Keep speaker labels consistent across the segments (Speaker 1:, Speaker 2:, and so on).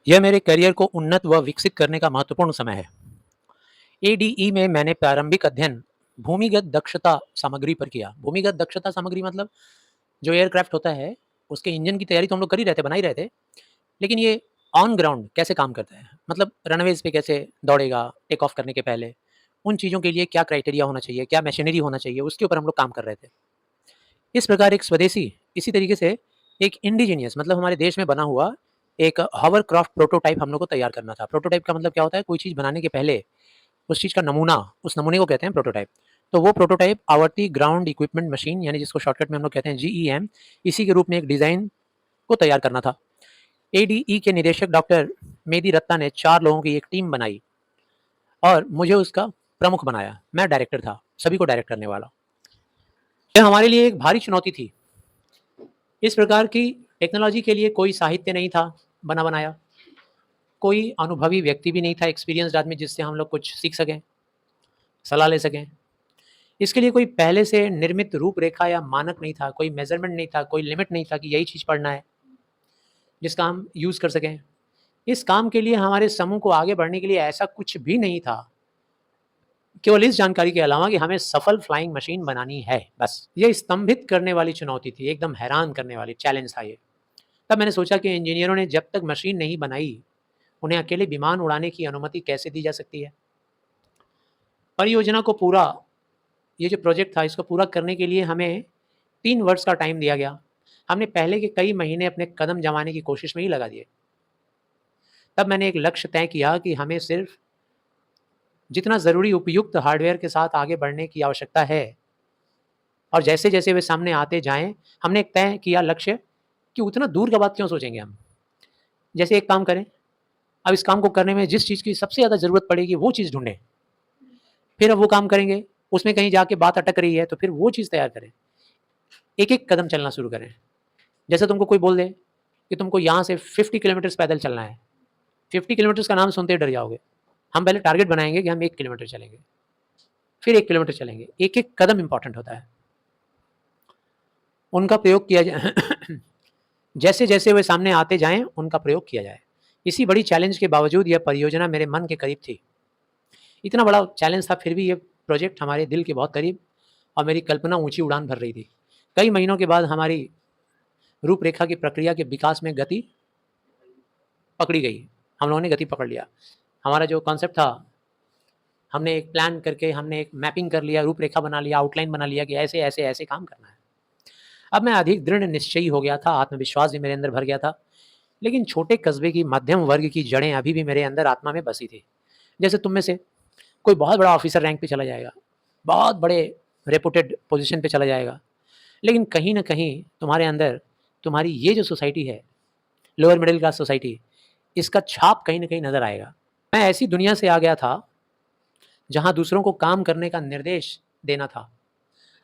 Speaker 1: यह मेरे करियर को उन्नत व विकसित करने का महत्वपूर्ण समय है। एडीई में मैंने प्रारंभिक अध्ययन भूमिगत दक्षता सामग्री पर किया। भूमिगत दक्षता सामग्री मतलब जो एयरक्राफ्ट होता है, उसके इंजन की तैयारी तो हम लोग कर ही रहे थे, बना ही रहे थे। लेकिन ये ऑन ग्राउंड कैसे काम करता है? मतलब रनवेज़ पे कैसे दौड़ेगा टेक ऑफ करने के पहले? उन चीज़ों के लिए क्या क्राइटेरिया होना चाहिए, क्या मशीनरी होना चाहिए, उसके ऊपर हम लोग काम कर रहे थे। इस प्रकार एक स्वदेशी, इसी तरीके से एक इंडिजीनियस मतलब हमारे देश में बना हुआ एक हॉवरक्राफ्ट प्रोटोटाइप हम लोग को तैयार करना था। प्रोटोटाइप का मतलब क्या होता है? कोई चीज़ बनाने के पहले उस चीज़ का नमूना, उस नमूने को कहते हैं प्रोटोटाइप। तो वो प्रोटोटाइप आवर्ती ग्राउंड इक्विपमेंट मशीन यानी जिसको शॉर्टकट में हम लोग कहते हैं जीईएम, इसी के रूप में एक डिज़ाइन को तैयार करना था। एडीई के निदेशक डॉक्टर मेदी रत्ता ने 4 लोगों की एक टीम बनाई और मुझे उसका प्रमुख बनाया। मैं डायरेक्टर था, सभी को डायरेक्ट करने वाला। यह हमारे लिए एक भारी चुनौती थी। इस प्रकार की टेक्नोलॉजी के लिए कोई साहित्य नहीं था बना बनाया, कोई अनुभवी व्यक्ति भी नहीं था, एक्सपीरियंस्ड आदमी जिससे हम लोग कुछ सीख सकें, सलाह ले सकें। इसके लिए कोई पहले से निर्मित रूपरेखा या मानक नहीं था, कोई मेज़रमेंट नहीं था, कोई लिमिट नहीं था कि यही चीज़ पढ़ना है, जिसका हम यूज़ कर सकें। इस काम के लिए हमारे समूह को आगे बढ़ने के लिए ऐसा कुछ भी नहीं था, केवल इस जानकारी के अलावा कि हमें सफल फ्लाइंग मशीन बनानी है, बस। ये स्तंभित करने वाली चुनौती थी, एकदम हैरान करने वाली चैलेंज था ये। तब मैंने सोचा कि इंजीनियरों ने जब तक मशीन नहीं बनाई, उन्हें अकेले विमान उड़ाने की अनुमति कैसे दी जा सकती है? परियोजना को पूरा ये जो प्रोजेक्ट था इसको पूरा करने के लिए हमें 3 वर्ष का टाइम दिया गया। हमने पहले के कई महीने अपने कदम जमाने की कोशिश में ही लगा दिए। तब मैंने एक लक्ष्य तय किया कि हमें सिर्फ जितना ज़रूरी उपयुक्त हार्डवेयर के साथ आगे बढ़ने की आवश्यकता है और जैसे-जैसे वे सामने आते जाएँ, हमने एक तय किया लक्ष्य कि उतना दूर का बात क्यों सोचेंगे हम? जैसे एक काम करें, अब इस काम को करने में जिस चीज़ की सबसे ज़्यादा ज़रूरत पड़ेगी वो चीज़ ढूँढें। फिर अब वो काम करेंगे, उसमें कहीं जाके बात अटक रही है तो फिर वो चीज़ तैयार करें। एक-एक कदम चलना शुरू करें। जैसे तुमको कोई बोल दे कि तुमको यहाँ से 50 किलोमीटर्स पैदल चलना है। 50 किलोमीटर्स का नाम सुनते ही डर जाओगे। हम पहले टारगेट बनाएँगे कि हम 1 किलोमीटर चलेंगे, फिर 1 किलोमीटर चलेंगे। एक-एक कदम इम्पोर्टेंट होता है। उनका प्रयोग किया जाए जैसे-जैसे वे सामने आते जाएँ, उनका प्रयोग किया जाए। इसी बड़ी चैलेंज के बावजूद यह परियोजना मेरे मन के करीब थी। इतना बड़ा चैलेंज था फिर भी ये प्रोजेक्ट हमारे दिल के बहुत करीब और मेरी कल्पना ऊँची उड़ान भर रही थी। कई महीनों के बाद हमारी रूपरेखा की प्रक्रिया के विकास में गति पकड़ी गई। हम लोगों ने गति पकड़ लिया। हमारा जो कॉन्सेप्ट था, हमने एक प्लान करके हमने एक मैपिंग कर लिया, रूपरेखा बना लिया, आउटलाइन बना लिया कि ऐसे, ऐसे, ऐसे काम करना है। अब मैं अधिक दृढ़ निश्चयी हो गया था, आत्मविश्वास भी मेरे अंदर भर गया था। लेकिन छोटे कस्बे की मध्यम वर्ग की जड़ें अभी भी मेरे अंदर आत्मा में बसी थी। जैसे तुम में से कोई बहुत बड़ा ऑफिसर रैंक पे चला जाएगा, बहुत बड़े रेपुटेड पोज़ीशन पे चला जाएगा, लेकिन कहीं न कहीं तुम्हारे अंदर तुम्हारी ये जो सोसाइटी है, लोअर मिडल क्लास सोसाइटी, इसका छाप कहीं न कहीं नज़र आएगा। मैं ऐसी दुनिया से आ गया था, जहाँ दूसरों को काम करने का निर्देश देना था।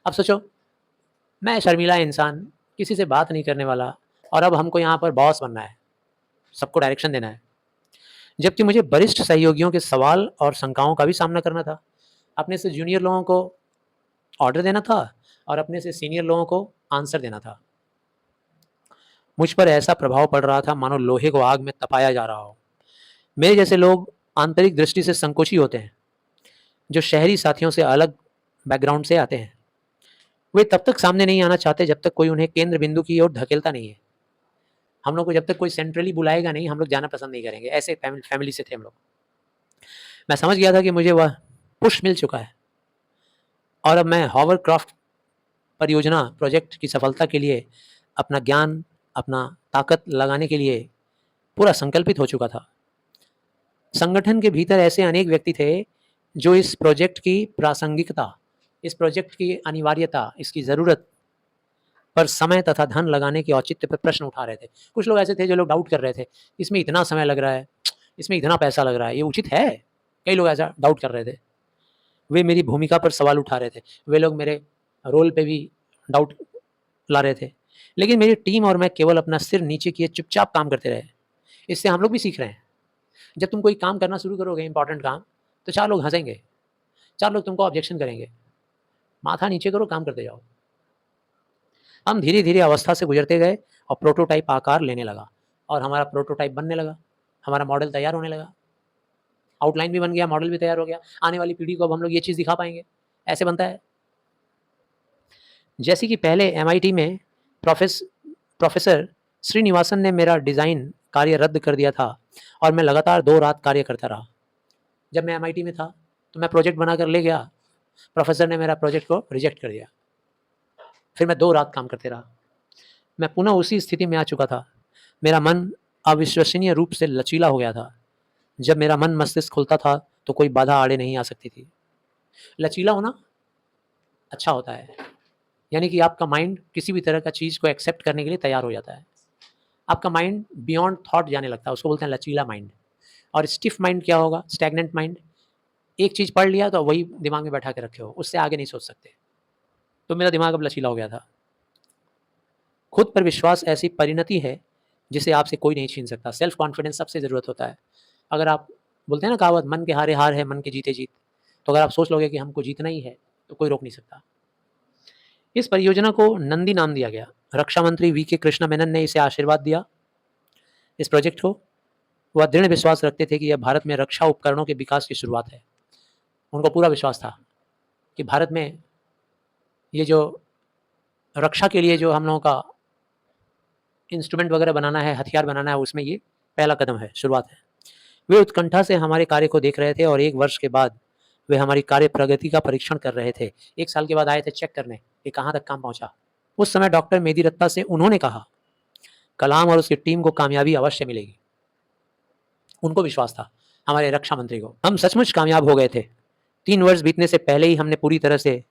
Speaker 1: अब सोचो, मैं शर्मीला इंसान, किसी से बात नहीं करने वाला और अब हमको यहाँ पर बॉस बनना है, सबको डायरेक्शन देना है। जबकि मुझे वरिष्ठ सहयोगियों के सवाल और शंकाओं का भी सामना करना था। अपने से जूनियर लोगों को ऑर्डर देना था और अपने से सीनियर लोगों को आंसर देना था। मुझ पर ऐसा प्रभाव पड़ रहा था मानो लोहे को आग में तपाया जा रहा हो। मेरे जैसे लोग आंतरिक दृष्टि से संकोची होते हैं, जो शहरी साथियों से अलग बैकग्राउंड से आते हैं। वे तब तक सामने नहीं आना चाहते जब तक कोई उन्हें केंद्र बिंदु की ओर धकेलता नहीं है। हम लोग को जब तक कोई सेंट्रली बुलाएगा नहीं, हम लोग जाना पसंद नहीं करेंगे। ऐसे फैमिली से थे हम लोग। मैं समझ गया था कि मुझे वह पुश मिल चुका है और अब मैं हॉवरक्राफ्ट परियोजना प्रोजेक्ट की सफलता के लिए अपना ज्ञान, अपना ताकत लगाने के लिए पूरा संकल्पित हो चुका था। संगठन के भीतर ऐसे अनेक व्यक्ति थे जो इस प्रोजेक्ट की प्रासंगिकता, इस प्रोजेक्ट की अनिवार्यता, इसकी ज़रूरत पर समय तथा धन लगाने के औचित्य पर प्रश्न उठा रहे थे। कुछ लोग ऐसे थे जो लोग डाउट कर रहे थे, इसमें इतना समय लग रहा है, इसमें इतना पैसा लग रहा है, ये उचित है? कई लोग ऐसा डाउट कर रहे थे। वे मेरी भूमिका पर सवाल उठा रहे थे। वे लोग मेरे रोल पे भी डाउट ला रहे थे। लेकिन मेरी टीम और मैं केवल अपना सिर नीचे किए चुपचाप काम करते रहे। इससे हम लोग भी सीख रहे हैं। जब तुम कोई काम करना शुरू करोगे इंपॉर्टेंट काम, तो 4 लोग हँसेंगे, 4 लोग तुमको ऑब्जेक्शन करेंगे। माथा नीचे करो, काम करते जाओ। हम धीरे-धीरे अवस्था से गुजरते गए और प्रोटोटाइप आकार लेने लगा और हमारा प्रोटोटाइप बनने लगा। हमारा मॉडल तैयार होने लगा, आउटलाइन भी बन गया, मॉडल भी तैयार हो गया। आने वाली पीढ़ी को अब हम लोग ये चीज़ दिखा पाएंगे, ऐसे बनता है। जैसे कि पहले MIT में प्रोफेसर श्रीनिवासन ने मेरा डिज़ाइन कार्य रद्द कर दिया था और मैं लगातार 2 रात कार्य करता रहा। जब मैं MIT में था तो मैं प्रोजेक्ट बनाकर ले गया, प्रोफेसर ने मेरा प्रोजेक्ट को रिजेक्ट कर दिया, फिर मैं 2 रात काम करते रहा। मैं पुनः उसी स्थिति में आ चुका था। मेरा मन अविश्वसनीय रूप से लचीला हो गया था। जब मेरा मन मस्तिष्क खुलता था तो कोई बाधा आड़े नहीं आ सकती थी। लचीला होना अच्छा होता है, यानी कि आपका माइंड किसी भी तरह का चीज़ को एक्सेप्ट करने के लिए तैयार हो जाता है। आपका माइंड बियॉन्ड थॉट जाने लगता है, उसको बोलते हैं लचीला माइंड। और स्टिफ माइंड क्या होगा? Stagnant mind. एक चीज़ पढ़ लिया तो वही दिमाग में बैठा के रखे हो, उससे आगे नहीं सोच सकते। तो मेरा दिमाग अब लचीला हो गया था। खुद पर विश्वास ऐसी परिणति है जिसे आपसे कोई नहीं छीन सकता। सेल्फ कॉन्फिडेंस सबसे ज़रूरत होता है। अगर आप बोलते हैं ना कहावत, मन के हारे हार है, मन के जीते जीत। तो अगर आप सोच लोगे कि हमको जीतना ही है तो कोई रोक नहीं सकता। इस परियोजना को नंदी नाम दिया गया। रक्षा मंत्री VK कृष्णा मेनन ने इसे आशीर्वाद दिया, इस प्रोजेक्ट को। वह दृढ़ विश्वास रखते थे कि यह भारत में रक्षा उपकरणों के विकास की शुरुआत है। उनको पूरा विश्वास था कि भारत में ये जो रक्षा के लिए जो हम लोगों का इंस्ट्रूमेंट वगैरह बनाना है, हथियार बनाना है, उसमें ये पहला कदम है, शुरुआत है। वे उत्कंठा से हमारे कार्य को देख रहे थे और 1 वर्ष के बाद वे हमारी कार्य प्रगति का परीक्षण कर रहे थे। 1 साल के बाद आए थे चेक करने कि कहाँ तक काम पहुँचा। उस समय डॉक्टर मेदी रत्ता से उन्होंने कहा, कलाम और उसकी टीम को कामयाबी अवश्य मिलेगी। उनको विश्वास था, हमारे रक्षा मंत्री को। हम सचमुच कामयाब हो गए थे। 3 वर्ष बीतने से पहले ही हमने पूरी तरह से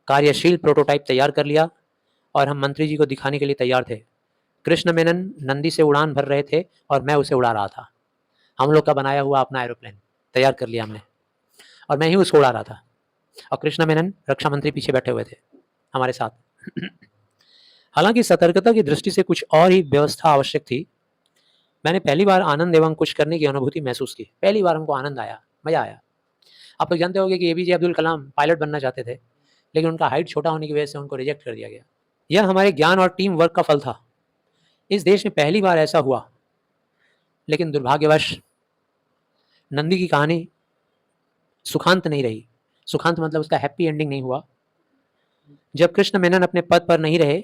Speaker 1: कार्यशील प्रोटोटाइप तैयार कर लिया और हम मंत्री जी को दिखाने के लिए तैयार थे। कृष्ण मेनन नंदी से उड़ान भर रहे थे और मैं उसे उड़ा रहा था। हम लोग का बनाया हुआ अपना एरोप्लेन तैयार कर लिया हमने और मैं ही उसको उड़ा रहा था और कृष्ण मेनन रक्षा मंत्री पीछे बैठे हुए थे हमारे साथ। हालांकि सतर्कता की दृष्टि से कुछ और ही व्यवस्था आवश्यक थी। मैंने पहली बार आनंद एवं कुछ करने की अनुभूति महसूस की। पहली बार हमको आनंद आया, मजा आया। आप लोग जानते होंगे कि APJ अब्दुल कलाम पायलट बनना चाहते थे, लेकिन उनका हाइट छोटा होने की वजह से उनको रिजेक्ट कर दिया गया। यह हमारे ज्ञान और टीम वर्क का फल था। इस देश में पहली बार ऐसा हुआ, लेकिन दुर्भाग्यवश नंदी की कहानी सुखांत नहीं रही। सुखांत मतलब उसका हैप्पी एंडिंग नहीं हुआ। जब कृष्ण मेनन अपने पद पर नहीं रहे,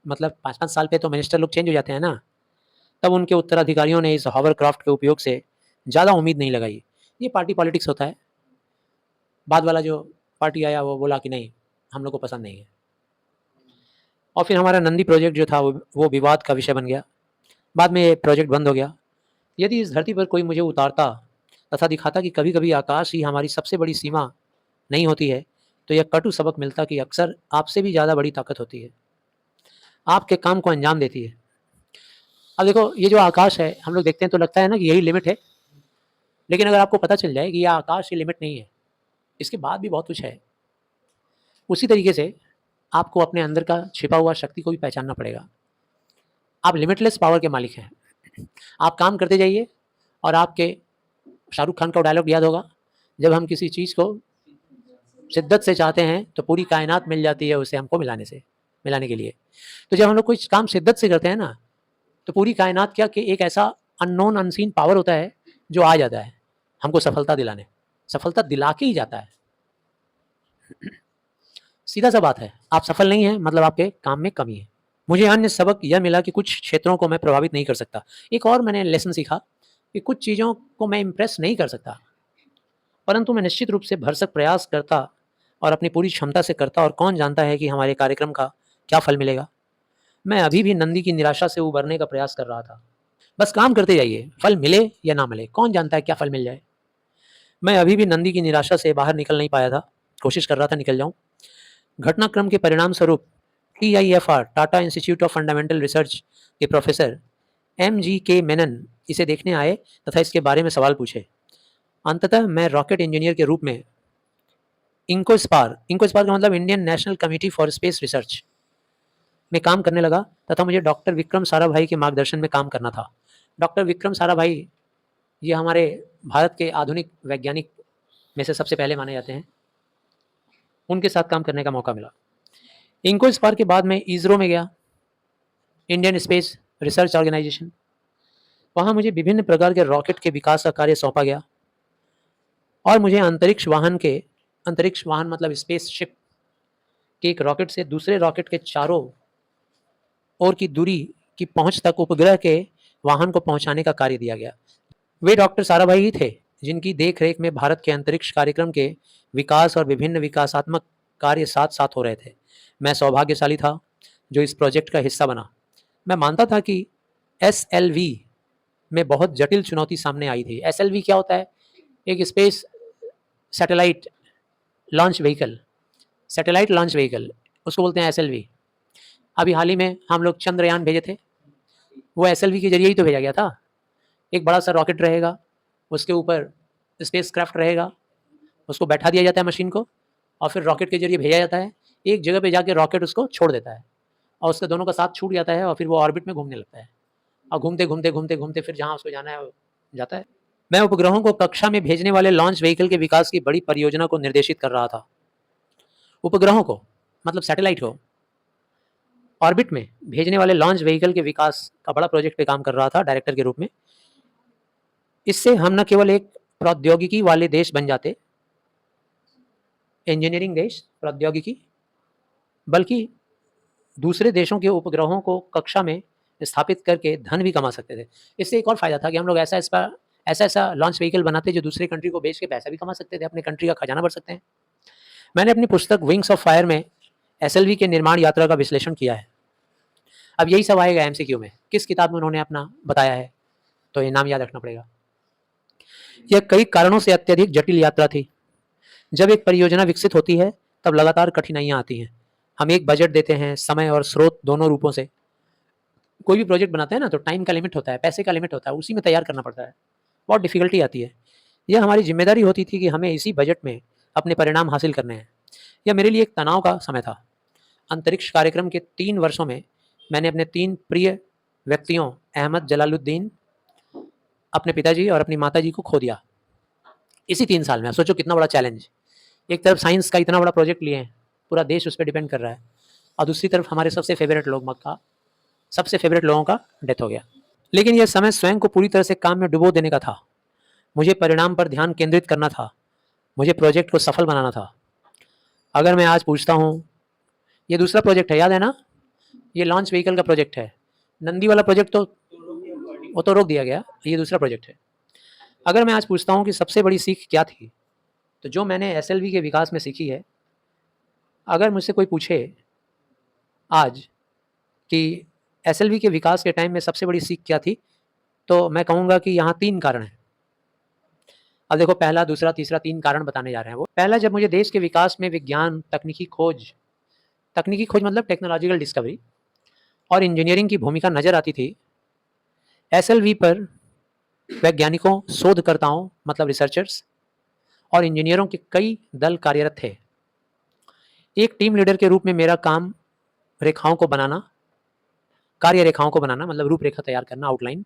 Speaker 1: मतलब 5-5 साल पे तो मिनिस्टर लोग चेंज हो जाते हैं ना, तब उनके उत्तराधिकारियों ने इस हॉवरक्राफ्ट के उपयोग से ज़्यादा उम्मीद नहीं लगाई। ये पार्टी पॉलिटिक्स होता है। बाद वाला जो पार्टी आया वो बोला कि नहीं, हम लोग को पसंद नहीं है। और फिर हमारा नंदी प्रोजेक्ट जो था वो विवाद का विषय बन गया। बाद में ये प्रोजेक्ट बंद हो गया। यदि इस धरती पर कोई मुझे उतारता तथा दिखाता कि कभी कभी आकाश ही हमारी सबसे बड़ी सीमा नहीं होती है, तो यह कटु सबक मिलता कि अक्सर आपसे भी ज़्यादा बड़ी ताकत होती है, आपके काम को अंजाम देती है। अब देखो, ये जो आकाश है हम लोग देखते हैं तो लगता है ना कि यही लिमिट है, लेकिन अगर आपको पता चल जाए कि यह आकाश ये लिमिट नहीं है, इसके बाद भी बहुत कुछ है, उसी तरीके से आपको अपने अंदर का छिपा हुआ शक्ति को भी पहचानना पड़ेगा। आप लिमिटलेस पावर के मालिक हैं। आप काम करते जाइए। और आपके शाहरुख खान का डायलॉग याद होगा, जब हम किसी चीज़ को शिद्दत से चाहते हैं तो पूरी कायनात मिल जाती है उसे हमको मिलाने के लिए। तो जब हम लोग कोई काम शिद्दत से करते हैं ना, तो पूरी कायनात क्या कि एक ऐसा अननोन अनसीन पावर होता है जो आ जाता है हमको सफलता दिला के ही जाता है। सीधा सा बात है, आप सफल नहीं हैं मतलब आपके काम में कमी है। मुझे अन्य सबक यह मिला कि कुछ क्षेत्रों को मैं प्रभावित नहीं कर सकता। एक और मैंने लेसन सीखा कि कुछ चीज़ों को मैं इम्प्रेस नहीं कर सकता, परंतु मैं निश्चित रूप से भरसक प्रयास करता और अपनी पूरी क्षमता से करता, और कौन जानता है कि हमारे कार्यक्रम का क्या फल मिलेगा। मैं अभी भी नंदी की निराशा से उबरने का प्रयास कर रहा था। बस काम करते जाइए, फल मिले या ना मिले, कौन जानता है क्या फल मिल जाए। मैं अभी भी नंदी की निराशा से बाहर निकल नहीं पाया था, कोशिश कर रहा था निकल जाऊं। घटनाक्रम के परिणाम स्वरूप TIFR Tata institute of fundamental research के प्रोफेसर MGK मेनन इसे देखने आए तथा इसके बारे में सवाल पूछे। अंततः मैं रॉकेट इंजीनियर के रूप में इंकोस्पार का मतलब Indian national committee for space research में काम करने लगा तथा मुझे डॉक्टर विक्रम साराभाई के मार्गदर्शन में काम करना था। डॉक्टर विक्रम साराभाई ये हमारे भारत के आधुनिक वैज्ञानिक में से सबसे पहले माने जाते हैं। उनके साथ काम करने का मौका मिला। इंकोस्पार के बाद मैं इसरो में गया, इंडियन स्पेस रिसर्च ऑर्गेनाइजेशन। वहाँ मुझे विभिन्न प्रकार के रॉकेट के विकास का कार्य सौंपा गया और मुझे अंतरिक्ष वाहन मतलब स्पेसशिप के एक रॉकेट से दूसरे रॉकेट के चारों ओर की दूरी की पहुंच तक उपग्रह के वाहन को पहुंचाने का कार्य दिया गया। वे डॉक्टर साराभाई ही थे जिनकी देख रेख में भारत के अंतरिक्ष कार्यक्रम के विकास और विभिन्न विकासात्मक कार्य साथ साथ हो रहे थे। मैं सौभाग्यशाली था जो इस प्रोजेक्ट का हिस्सा बना। मैं मानता था कि SLV में बहुत जटिल चुनौती सामने आई थी। SLV क्या होता है? एक space satellite launch vehicle, satellite launch vehicle, उसको बोलते हैं SLV। अभी हाल ही में हम लोग चंद्रयान भेजे थे, वो SLV के जरिए ही तो भेजा गया था। एक बड़ा सा रॉकेट रहेगा, उसके ऊपर स्पेस क्राफ्ट रहेगा, उसको बैठा दिया जाता है मशीन को और फिर रॉकेट के जरिए भेजा जाता है। एक जगह पे जाके रॉकेट उसको छोड़ देता है और उसके दोनों का साथ छूट जाता है और फिर वो ऑर्बिट में घूमने लगता है और घूमते घूमते घूमते घूमते फिर जहाँ उसको जाना है जाता है। मैं उपग्रहों को कक्षा में भेजने वाले लॉन्च व्हीकल के विकास की बड़ी परियोजना को निर्देशित कर रहा था। उपग्रहों को मतलब सैटेलाइट को ऑर्बिट में भेजने वाले लॉन्च व्हीकल के विकास का बड़ा प्रोजेक्ट पे काम कर रहा था डायरेक्टर के रूप में। इससे हम न केवल एक प्रौद्योगिकी वाले देश बन जाते, इंजीनियरिंग देश, प्रौद्योगिकी, बल्कि दूसरे देशों के उपग्रहों को कक्षा में स्थापित करके धन भी कमा सकते थे। इससे एक और फायदा था कि हम लोग ऐसा लॉन्च व्हीकल बनाते जो दूसरे कंट्री को बेच के पैसा भी कमा सकते थे, अपने कंट्री का खजाना भर सकते हैं। मैंने अपनी पुस्तक विंग्स ऑफ फायर में SLV के निर्माण यात्रा का विश्लेषण किया है। अब यही सब आएगा MCQ में, किस किताब में उन्होंने अपना बताया है, तो ये नाम याद रखना पड़ेगा। यह कई कारणों से अत्यधिक जटिल यात्रा थी। जब एक परियोजना विकसित होती है तब लगातार कठिनाइयाँ आती हैं। हम एक बजट देते हैं, समय और स्रोत दोनों रूपों से। कोई भी प्रोजेक्ट बनाते हैं ना तो टाइम का लिमिट होता है, पैसे का लिमिट होता है, उसी में तैयार करना पड़ता है। बहुत डिफिकल्टी आती है। यह हमारी जिम्मेदारी होती थी कि हमें इसी बजट में अपने परिणाम हासिल करने हैं। यह मेरे लिए एक तनाव का समय था। अंतरिक्ष कार्यक्रम के 3 वर्षों में मैंने अपने 3 प्रिय व्यक्तियों अहमद जलालुद्दीन, अपने पिताजी और अपनी माताजी को खो दिया इसी 3 साल में। आप सोचो कितना बड़ा चैलेंज। एक तरफ साइंस का इतना बड़ा प्रोजेक्ट लिए हैं, पूरा देश उस पर डिपेंड कर रहा है, और दूसरी तरफ हमारे सबसे फेवरेट लोगों का डेथ हो गया। लेकिन यह समय स्वयं को पूरी तरह से काम में डुबो देने का था। मुझे परिणाम पर ध्यान केंद्रित करना था, मुझे प्रोजेक्ट को सफल बनाना था। अगर मैं आज पूछता हूँ, ये दूसरा प्रोजेक्ट है, याद है ना, ये लॉन्च व्हीकल का प्रोजेक्ट है। नंदी वाला प्रोजेक्ट तो वो तो रोक दिया गया, ये दूसरा प्रोजेक्ट है। अगर मैं आज पूछता हूँ कि सबसे बड़ी सीख क्या थी, तो जो मैंने SLV के विकास में सीखी है, अगर मुझसे कोई पूछे आज कि SLV के विकास के टाइम में सबसे बड़ी सीख क्या थी, तो मैं कहूँगा कि यहाँ 3 कारण हैं। अब देखो, पहला, दूसरा, तीसरा, 3 कारण बताने जा रहे हैं वो। पहला, जब मुझे देश के विकास में विज्ञान, तकनीकी खोज मतलब टेक्नोलॉजिकल डिस्कवरी और इंजीनियरिंग की भूमिका नज़र आती थी, SLV पर वैज्ञानिकों, शोधकर्ताओं मतलब रिसर्चर्स और इंजीनियरों के कई दल कार्यरत थे। एक टीम लीडर के रूप में मेरा काम कार्य रेखाओं को बनाना मतलब रूपरेखा तैयार करना, आउटलाइन।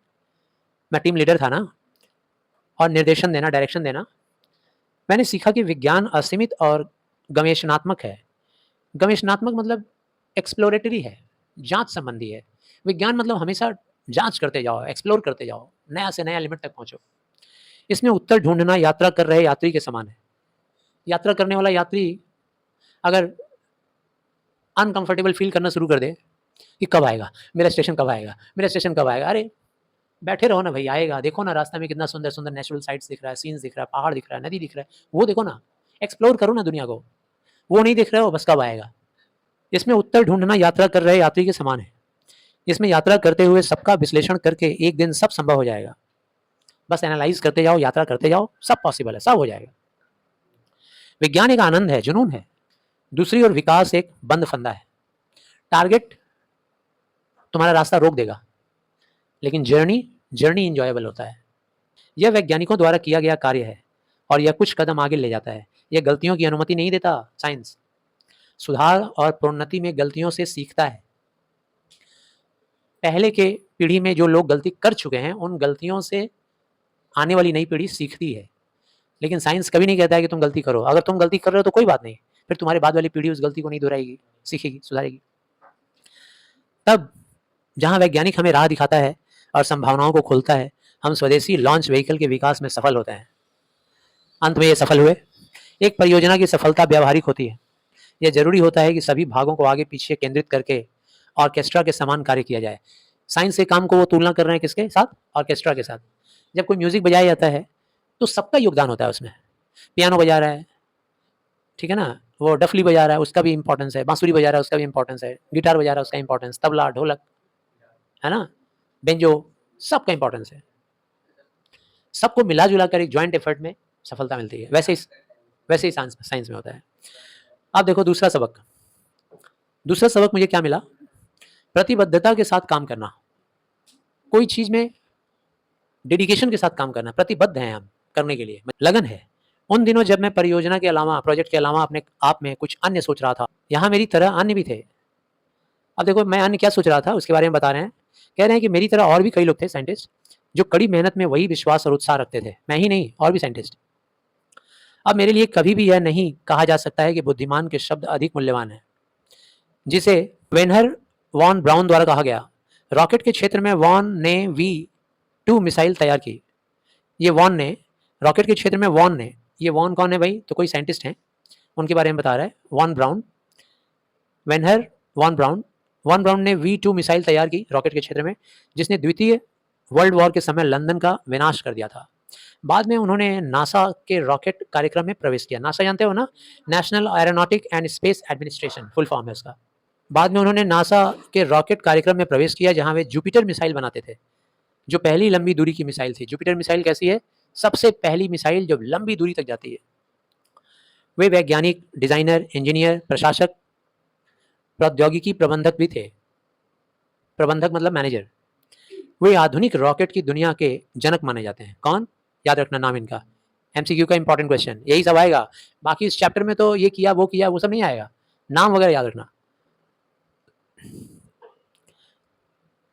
Speaker 1: मैं टीम लीडर था ना, और निर्देशन देना, डायरेक्शन देना। मैंने सीखा कि विज्ञान असीमित और गवेषणात्मक है। गवेषणात्मक मतलब एक्सप्लोरेटरी है, जांच संबंधी है। विज्ञान मतलब हमेशा जांच करते जाओ, एक्सप्लोर करते जाओ, नया से नया लिमिट तक पहुंचो। इसमें उत्तर ढूंढना यात्रा कर रहे यात्री के समान है। यात्रा करने वाला यात्री अगर अनकंफर्टेबल फील करना शुरू कर दे कि कब आएगा मेरा स्टेशन, कब आएगा मेरा स्टेशन, कब आएगा, अरे बैठे रहो ना भाई, आएगा। देखो ना रास्ते में कितना सुंदर सुंदर नेचुरल साइट्स दिख रहा है, सीन्स दिख रहा है, पहाड़ दिख रहा है, नदी दिख रहा है, वो देखो ना, एक्सप्लोर करो ना दुनिया को। वो नहीं दिख रहे हो, बस कब आएगा। इसमें उत्तर ढूंढना यात्रा कर रहे यात्री के समान है। इसमें यात्रा करते हुए सबका विश्लेषण करके एक दिन सब संभव हो जाएगा। बस एनालाइज करते जाओ, यात्रा करते जाओ, सब पॉसिबल है, सब हो जाएगा। विज्ञान एक आनंद है, जुनून है। दूसरी ओर विकास एक बंद फंदा है। टारगेट तुम्हारा रास्ता रोक देगा, लेकिन जर्नी इंजॉयबल होता है। यह वैज्ञानिकों द्वारा किया गया कार्य है और यह कुछ कदम आगे ले जाता है। यह गलतियों की अनुमति नहीं देता। साइंस सुधार और प्रोन्नति में गलतियों से सीखता है। पहले के पीढ़ी में जो लोग गलती कर चुके हैं, उन गलतियों से आने वाली नई पीढ़ी सीखती है। लेकिन साइंस कभी नहीं कहता है कि तुम गलती करो। अगर तुम गलती कर रहे हो तो कोई बात नहीं, फिर तुम्हारे बाद वाली पीढ़ी उस गलती को नहीं दोहराएगी, सीखेगी, सुधारेगी। तब जहां वैज्ञानिक हमें राह दिखाता है, और संभावनाओं को खोलता है, हम स्वदेशी लॉन्च व्हीकल के विकास में सफल होते हैं। अंत में ये सफल हुए। एक परियोजना की सफलता व्यावहारिक होती है। यह जरूरी होता है कि सभी भागों को आगे पीछे केंद्रित करके ऑर्केस्ट्रा के समान कार्य किया जाए। साइंस के काम को वो तुलना कर रहे हैं किसके साथ? ऑर्केस्ट्रा के साथ। जब कोई म्यूजिक बजाया जाता है तो सबका योगदान होता है उसमें। पियानो बजा रहा है, ठीक है ना, वो डफली बजा रहा है, उसका भी इंपॉर्टेंस है, बांसुरी बजा रहा है, उसका भी इंपॉर्टेंस है, गिटार बजा रहा है, उसका इंपॉर्टेंस, तबला, ढोलक, है ना, बेंजो, सबका इंपॉर्टेंस है। सबको मिला जुला कर एक ज्वाइंट एफर्ट में सफलता मिलती है। वैसे ही साइंस में होता है। अब देखो दूसरा सबक मुझे क्या मिला? प्रतिबद्धता के साथ काम करना। कोई चीज में डेडिकेशन के साथ काम करना, प्रतिबद्ध हैं हम करने के लिए, लगन है। उन दिनों जब मैं परियोजना के अलावा, प्रोजेक्ट के अलावा अपने आप में कुछ अन्य सोच रहा था, यहाँ मेरी तरह अन्य भी थे। अब देखो मैं अन्य क्या सोच रहा था उसके बारे में बता रहे हैं। कह रहे हैं कि मेरी तरह और भी कई लोग थे साइंटिस्ट जो कड़ी मेहनत में वही विश्वास और उत्साह रखते थे। मैं ही नहीं, और भी साइंटिस्ट। अब मेरे लिए कभी भी यह नहीं कहा जा सकता है कि बुद्धिमान के शब्द अधिक मूल्यवान है, जिसे वेनहर वॉन ब्राउन द्वारा कहा गया। रॉकेट के क्षेत्र में वॉन ने V2 मिसाइल तैयार की। ये वॉन ने, रॉकेट के क्षेत्र में वॉन ने, ये वॉन कौन है भाई? तो कोई साइंटिस्ट हैं, उनके बारे में बता रहा है। वॉन ब्राउन, वेनहर वॉन ब्राउन ने V2 मिसाइल तैयार की रॉकेट के क्षेत्र में, जिसने द्वितीय वर्ल्ड वॉर के समय लंदन का विनाश कर दिया था। बाद में उन्होंने नासा के रॉकेट कार्यक्रम में प्रवेश किया। नासा जानते हो ना, national aeronautic and space administration, full form है उसका। बाद में उन्होंने नासा के रॉकेट कार्यक्रम में प्रवेश किया, जहां वे जुपिटर मिसाइल बनाते थे, जो पहली लंबी दूरी की मिसाइल थी। जुपिटर मिसाइल कैसी है? सबसे पहली मिसाइल जो लंबी दूरी तक जाती है। वे वैज्ञानिक, डिजाइनर, इंजीनियर, प्रशासक, प्रौद्योगिकी प्रबंधक भी थे। प्रबंधक मतलब मैनेजर। वे आधुनिक रॉकेट की दुनिया के जनक माने जाते हैं। कौन? याद रखना नाम इनका। MCQ का इंपॉर्टेंट क्वेश्चन यही सब आएगा। बाकी इस चैप्टर में तो ये किया वो सब नहीं आएगा, नाम वगैरह याद रखना।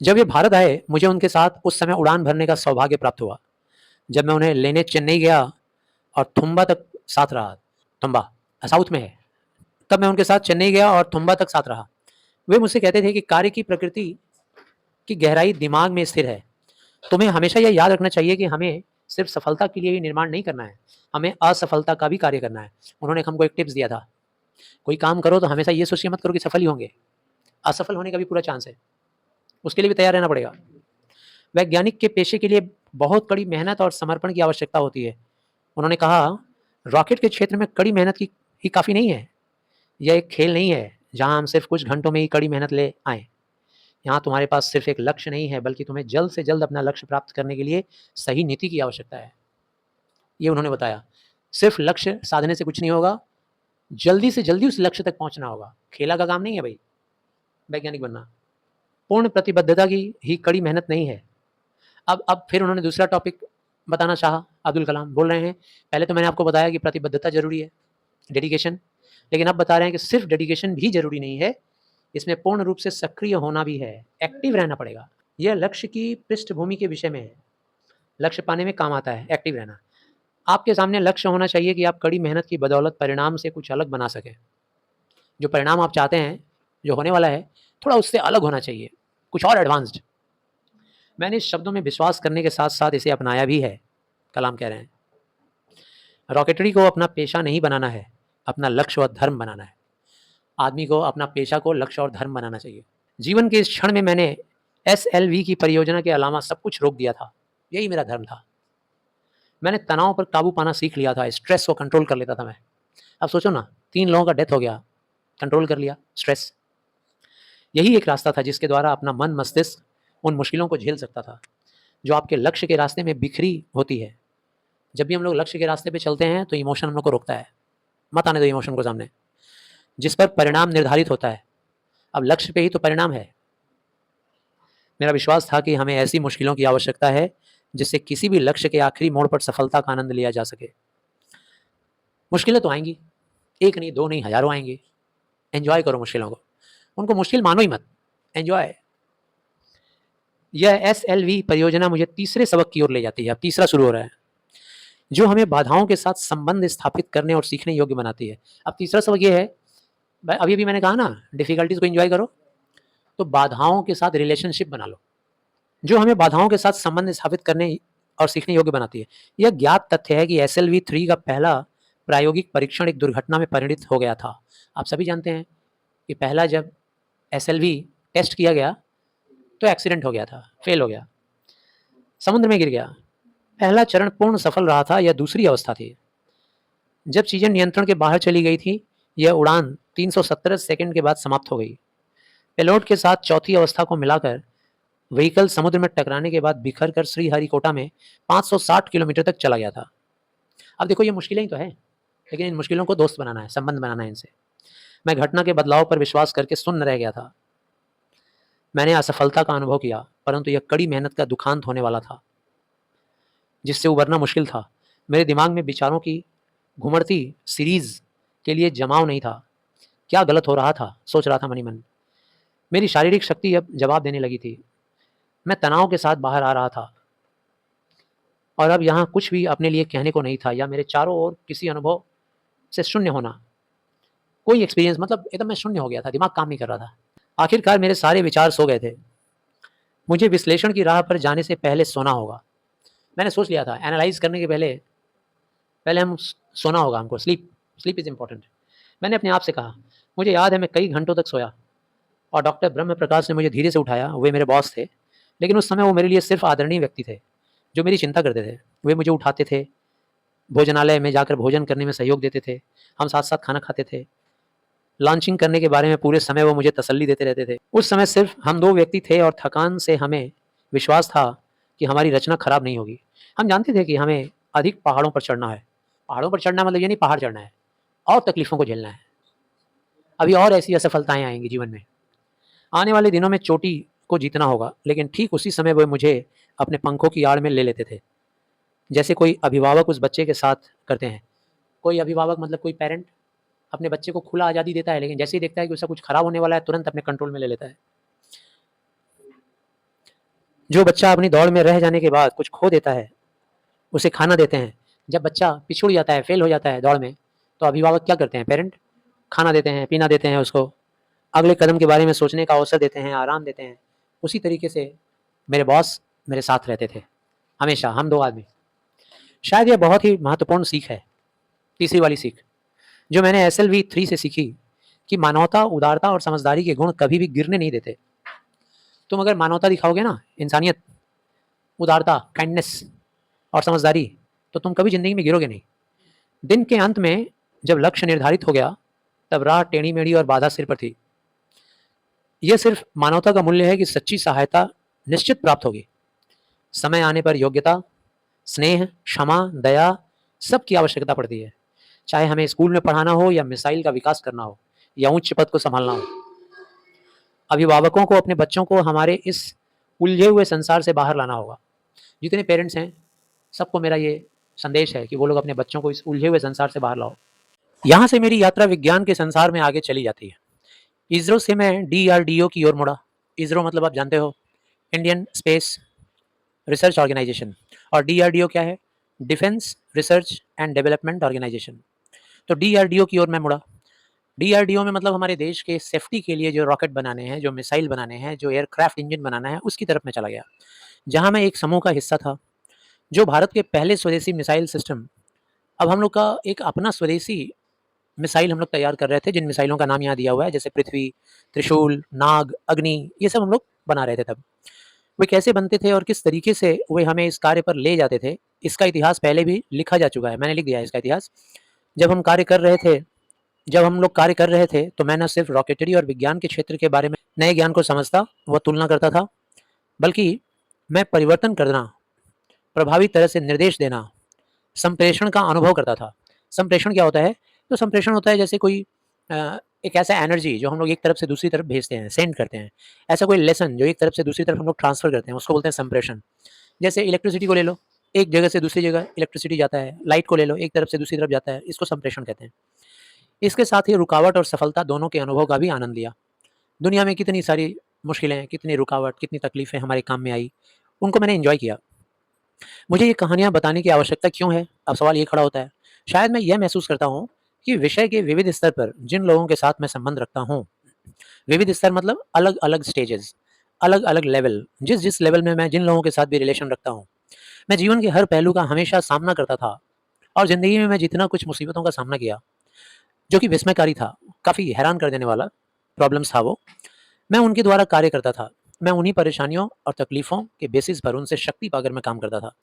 Speaker 1: जब ये भारत आए, मुझे उनके साथ उस समय उड़ान भरने का सौभाग्य प्राप्त हुआ। जब मैं उन्हें लेने चेन्नई गया और थुम्बा तक साथ रहा, थुम्बा साउथ में है, तब मैं उनके साथ चेन्नई गया और थुम्बा तक साथ रहा। वे मुझसे कहते थे कि कार्य की प्रकृति की गहराई दिमाग में स्थिर है। तुम्हें हमेशा यह याद रखना चाहिए कि हमें सिर्फ सफलता के लिए ही निर्माण नहीं करना है, हमें असफलता का भी कार्य करना है। उन्होंने हमको एक टिप्स दिया था, कोई काम करो तो हमेशा ये सोच के मत करो कि सफल ही होंगे, असफल होने का भी पूरा चांस है, उसके लिए भी तैयार रहना पड़ेगा। वैज्ञानिक के पेशे के लिए बहुत कड़ी मेहनत और समर्पण की आवश्यकता होती है। उन्होंने कहा, रॉकेट के क्षेत्र में कड़ी मेहनत की ही काफ़ी नहीं है। यह एक खेल नहीं है जहां हम सिर्फ कुछ घंटों में ही कड़ी मेहनत ले आए। यहाँ तुम्हारे पास सिर्फ एक लक्ष्य नहीं है, बल्कि तुम्हें जल्द से जल्द अपना लक्ष्य प्राप्त करने के लिए सही नीति की आवश्यकता है। ये उन्होंने बताया। सिर्फ लक्ष्य साधने से कुछ नहीं होगा, जल्दी से जल्दी उस लक्ष्य तक पहुंचना होगा। खेला का काम नहीं है भाई वैज्ञानिक बनना। पूर्ण प्रतिबद्धता की ही कड़ी मेहनत नहीं है। अब फिर उन्होंने दूसरा टॉपिक बताना चाहा। अब्दुल कलाम बोल रहे हैं, पहले तो मैंने आपको बताया कि प्रतिबद्धता जरूरी है, डेडिकेशन, लेकिन अब बता रहे हैं कि सिर्फ डेडिकेशन भी जरूरी नहीं है, इसमें पूर्ण रूप से सक्रिय होना भी है, एक्टिव रहना पड़ेगा। यह लक्ष्य की पृष्ठभूमि के विषय में है, लक्ष्य पाने में काम आता है एक्टिव रहना। आपके सामने लक्ष्य होना चाहिए कि आप कड़ी मेहनत की बदौलत परिणाम से कुछ अलग बना सकें। जो परिणाम आप चाहते हैं, जो होने वाला है, थोड़ा उससे अलग होना चाहिए, कुछ और एडवांस्ड। मैंने इस शब्दों में विश्वास करने के साथ साथ इसे अपनाया भी है। कलाम कह रहे हैं, रॉकेटरी को अपना पेशा नहीं बनाना है, अपना लक्ष्य और धर्म बनाना है। आदमी को अपना पेशा को लक्ष्य और धर्म बनाना चाहिए। जीवन के इस क्षण में मैंने SLV की परियोजना के अलावा सब कुछ रोक दिया था। यही मेरा धर्म था। मैंने तनाव पर काबू पाना सीख लिया था, स्ट्रेस को कंट्रोल कर लेता था मैं। अब सोचो ना, 3 लोगों का डेथ हो गया, कंट्रोल कर लिया स्ट्रेस। यही एक रास्ता था जिसके द्वारा अपना मन मस्तिष्क उन मुश्किलों को झेल सकता था जो आपके लक्ष्य के रास्ते में बिखरी होती है। जब भी हम लोग लक्ष्य के रास्ते पे चलते हैं तो इमोशन हम लोग को रोकता है, मत आने दो इमोशन को सामने, जिस पर परिणाम निर्धारित होता है। अब लक्ष्य पे ही तो परिणाम है। मेरा विश्वास था कि हमें ऐसी मुश्किलों की आवश्यकता है जिससे किसी भी लक्ष्य के आखिरी मोड़ पर सफलता का आनंद लिया जा सके। मुश्किलें तो आएंगी, एक नहीं, 2 नहीं, हजारों आएंगी। एंजॉय करो मुश्किलों को, उनको मुश्किल मानो ही मत, एंजॉय। यह SLV परियोजना मुझे तीसरे सबक की ओर ले जाती है। अब तीसरा शुरू हो रहा है, जो हमें बाधाओं के साथ संबंध स्थापित करने और सीखने योग्य बनाती है। अब तीसरा सबक यह है, अभी भी मैंने कहा ना, डिफिकल्टीज को एंजॉय करो, तो बाधाओं के साथ रिलेशनशिप बना लो। जो हमें बाधाओं के साथ संबंध स्थापित करने और सीखने योग्य बनाती है। यह ज्ञात तथ्य है कि SLV-3 का पहला प्रायोगिक परीक्षण एक दुर्घटना में परिणित हो गया था। आप सभी जानते हैं कि पहला जब SLV टेस्ट किया गया तो एक्सीडेंट हो गया था, फेल हो गया, समुद्र में गिर गया। पहला चरण पूर्ण सफल रहा था, यह दूसरी अवस्था थी। जब चीजें नियंत्रण के बाहर चली गई थी, यह उड़ान 317 सेकंड के बाद समाप्त हो गई। पेलोड के साथ चौथी अवस्था को मिलाकर व्हीकल समुद्र में टकराने के बाद बिखर कर श्रीहरिकोटा में 560 किलोमीटर तक चला गया था। अब देखो, ये मुश्किलें ही तो है, लेकिन इन मुश्किलों को दोस्त बनाना है, संबंध बनाना है इनसे। मैं घटना के बदलाव पर विश्वास करके सुन्न रह गया था। मैंने असफलता का अनुभव किया, परंतु यह कड़ी मेहनत का दुखांत होने वाला था, जिससे उबरना मुश्किल था। मेरे दिमाग में विचारों की घुमड़ती सीरीज के लिए जमाव नहीं था। क्या गलत हो रहा था, सोच रहा था मनी मन। मेरी शारीरिक शक्ति अब जवाब देने लगी थी। मैं तनाव के साथ बाहर आ रहा था और अब यहाँ कुछ भी अपने लिए कहने को नहीं था, या मेरे चारों ओर किसी अनुभव से शून्य होना। कोई एक्सपीरियंस, मतलब एकदम मैं शून्य हो गया था, दिमाग काम नहीं कर रहा था। आखिरकार मेरे सारे विचार सो गए थे। मुझे विश्लेषण की राह पर जाने से पहले सोना होगा। मैंने सोच लिया था, एनालाइज करने के पहले पहले हम सोना होगा हमको। Sleep is important. मैंने अपने आप से कहा। मुझे याद है मैं कई घंटों तक सोया और डॉक्टर ब्रह्म प्रकाश ने मुझे धीरे से उठाया। वे मेरे बॉस थे, लेकिन उस समय वो मेरे लिए सिर्फ आदरणीय व्यक्ति थे जो मेरी चिंता करते थे। वे मुझे उठाते थे, भोजनालय में जाकर भोजन करने में सहयोग देते थे, हम साथ साथ खाना खाते थे। लॉन्चिंग करने के बारे में पूरे समय वो मुझे तसल्ली देते रहते थे। उस समय सिर्फ हम दो व्यक्ति थे और थकान से हमें विश्वास था कि हमारी रचना खराब नहीं होगी। हम जानते थे कि हमें अधिक पहाड़ों पर चढ़ना है। पहाड़ों पर चढ़ना मतलब ये नहीं पहाड़ चढ़ना है, और तकलीफ़ों को झेलना है। अभी और ऐसी असफलताएं आएंगी जीवन में। आने वाले दिनों में चोटी को जीतना होगा, लेकिन ठीक उसी समय वो मुझे अपने पंखों की आड़ में ले लेते थे, जैसे कोई अभिभावक उस बच्चे के साथ करते हैं। कोई अभिभावक मतलब कोई पेरेंट अपने बच्चे को खुला आज़ादी देता है, लेकिन जैसे ही देखता है कि उसका कुछ खराब होने वाला है, तुरंत अपने कंट्रोल में ले लेता है। जो बच्चा अपनी दौड़ में रह जाने के बाद कुछ खो देता है, उसे खाना देते हैं। जब बच्चा पिछुड़ जाता है, फेल हो जाता है दौड़ में, तो अभिभावक क्या करते हैं, पेरेंट खाना देते हैं, पीना देते हैं, उसको अगले कदम के बारे में सोचने का अवसर देते हैं, आराम देते हैं। उसी तरीके से मेरे बॉस मेरे साथ रहते थे हमेशा, हम दो आदमी। शायद यह बहुत ही महत्वपूर्ण सीख है, तीसरी वाली सीख जो मैंने SLV-3 से सीखी, कि मानवता, उदारता और समझदारी के गुण कभी भी गिरने नहीं देते। तुम अगर मानवता दिखाओगे ना, इंसानियत, उदारता, काइंडनेस और समझदारी, तो तुम कभी ज़िंदगी में गिरोगे नहीं। दिन के अंत में जब लक्ष्य निर्धारित हो गया, तब राह टेढ़ी मेढ़ी और बाधा सिर पर थी। यह सिर्फ मानवता का मूल्य है कि सच्ची सहायता निश्चित प्राप्त होगी। समय आने पर योग्यता, स्नेह, क्षमा, दया, सब की आवश्यकता पड़ती है। चाहे हमें स्कूल में पढ़ाना हो, या मिसाइल का विकास करना हो, या उच्च पद को संभालना हो। अभिभावकों को अपने बच्चों को हमारे इस उलझे हुए संसार से बाहर लाना होगा। जितने पेरेंट्स हैं, सबको मेरा ये संदेश है कि वो लोग अपने बच्चों को इस उलझे हुए संसार से बाहर लाओ। यहाँ से मेरी यात्रा विज्ञान के संसार में आगे चली जाती है। इसरो से मैं DRDO की ओर मुड़ा। इसरो मतलब आप जानते हो, इंडियन स्पेस रिसर्च ऑर्गेनाइजेशन, और DRDO क्या है, defence research and development organisation. तो DRDO की ओर मैं मुड़ा। DRDO में मतलब हमारे देश के सेफ्टी के लिए जो रॉकेट बनाने हैं, जो मिसाइल बनाने हैं, जो एयरक्राफ्ट इंजन बनाना है, उसकी तरफ मैं चला गया, जहाँ मैं एक समूह का हिस्सा था जो भारत के पहले स्वदेशी मिसाइल सिस्टम, अब हम लोग का एक अपना स्वदेशी मिसाइल हम लोग तैयार कर रहे थे, जिन मिसाइलों का नाम यहाँ दिया हुआ है, जैसे पृथ्वी, त्रिशूल, नाग, अग्नि, ये सब हम लोग बना रहे थे तब। वे कैसे बनते थे और किस तरीके से वे हमें इस कार्य पर ले जाते थे, इसका इतिहास पहले भी लिखा जा चुका है, मैंने लिख दिया है इसका इतिहास। जब हम कार्य कर रहे थे जब हम लोग कार्य कर रहे थे, तो मैं न सिर्फ रॉकेटरी और विज्ञान के क्षेत्र के बारे में नए ज्ञान को समझता व तुलना करता था, बल्कि मैं परिवर्तन करना, प्रभावी तरह से निर्देश देना, संप्रेषण का अनुभव करता था। संप्रेषण क्या होता है? तो संप्रेषण होता है जैसे कोई एक ऐसा एनर्जी जो हम लोग एक तरफ से दूसरी तरफ भेजते हैं, सेंड करते हैं। ऐसा कोई लेसन जो एक तरफ से दूसरी तरफ हम लोग ट्रांसफ़र करते हैं, उसको बोलते हैं संप्रेषण। जैसे इलेक्ट्रिसिटी को ले लो, एक जगह से दूसरी जगह इलेक्ट्रिसिटी जाता है। लाइट को ले लो, एक तरफ से दूसरी तरफ जाता है, इसको संप्रेषण कहते हैं। इसके साथ ही रुकावट और सफलता दोनों के अनुभव का भी आनंद लिया। दुनिया में कितनी सारी मुश्किलें, कितनी रुकावट, कितनी तकलीफ़ें हमारे काम में आई, उनको मैंने एन्जॉय किया। मुझे ये कहानियाँ बताने की आवश्यकता क्यों है? अब सवाल ये खड़ा होता है। शायद मैं यह महसूस करता हूँ कि विषय के विविध स्तर पर जिन लोगों के साथ मैं संबंध रखता हूँ, विविध स्तर मतलब अलग-अलग स्टेजेस, अलग अलग लेवल, जिस जिस लेवल में मैं जिन लोगों के साथ भी रिलेशन रखता हूँ, मैं जीवन के हर पहलू का हमेशा सामना करता था। और ज़िंदगी में मैं जितना कुछ मुसीबतों का सामना किया, जो कि विस्मयकारी था, काफ़ी हैरान कर देने वाला प्रॉब्लम्स था वो, मैं उनके द्वारा कार्य करता था। मैं उन्हीं परेशानियों और तकलीफ़ों के बेसिस पर उनसे शक्ति पाकर मैं काम करता था।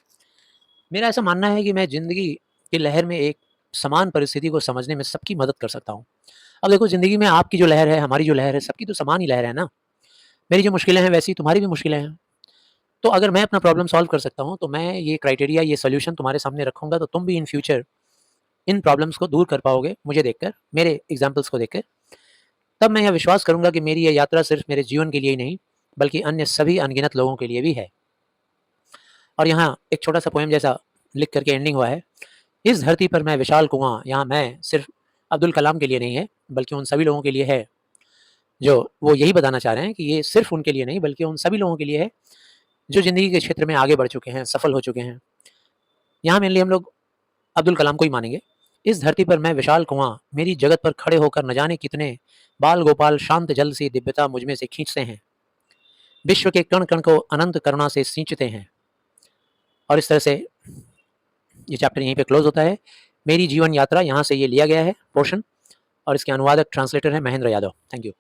Speaker 1: मेरा ऐसा मानना है कि मैं ज़िंदगी की लहर में एक समान परिस्थिति को समझने में सबकी मदद कर सकता हूँ। अब देखो, ज़िंदगी में आपकी जो लहर है, हमारी जो लहर है, सबकी तो समान ही लहर है ना। मेरी जो मुश्किलें हैं, वैसी तुम्हारी भी मुश्किलें हैं। तो अगर मैं अपना प्रॉब्लम सॉल्व कर सकता हूँ, तो मैं ये क्राइटेरिया, ये सॉल्यूशन तुम्हारे सामने रखूँगा, तो तुम भी इन फ्यूचर इन प्रॉब्लम्स को दूर कर पाओगे, मुझे देखकर, मेरे एग्ज़ाम्पल्स को देखकर। तब मैं यह विश्वास करूँगा कि मेरी ये यात्रा सिर्फ़ मेरे जीवन के लिए ही नहीं, बल्कि अन्य सभी अनगिनत लोगों के लिए भी है। और यहाँ एक छोटा-सा पोएम जैसा लिख कर के एंडिंग हुआ है। इस धरती पर मैं विशाल कुआँ, यहाँ मैं सिर्फ़ अब्दुल कलाम के लिए नहीं है, बल्कि उन सभी लोगों के लिए है, जो वो यही बताना चाह रहे हैं कि ये सिर्फ़ उनके लिए नहीं, बल्कि उन सभी लोगों के लिए है, जो ज़िंदगी के क्षेत्र में आगे बढ़ चुके हैं, सफल हो चुके हैं। यहाँ मेनली हम लोग अब्दुल कलाम को ही मानेंगे। इस धरती पर मैं विशाल कुआँ, मेरी जगत पर खड़े होकर न जाने कितने बाल गोपाल शांत जल सी दिव्यता मुझ में से खींचते हैं। विश्व के कण-कण को अनंत करुणा से सींचते हैं। और इस तरह से ये चैप्टर यहीं पे क्लोज़ होता है। मेरी जीवन यात्रा यहाँ से ये लिया गया है पोर्शन, और इसके अनुवादक ट्रांसलेटर हैं महेंद्र यादव। Thank you.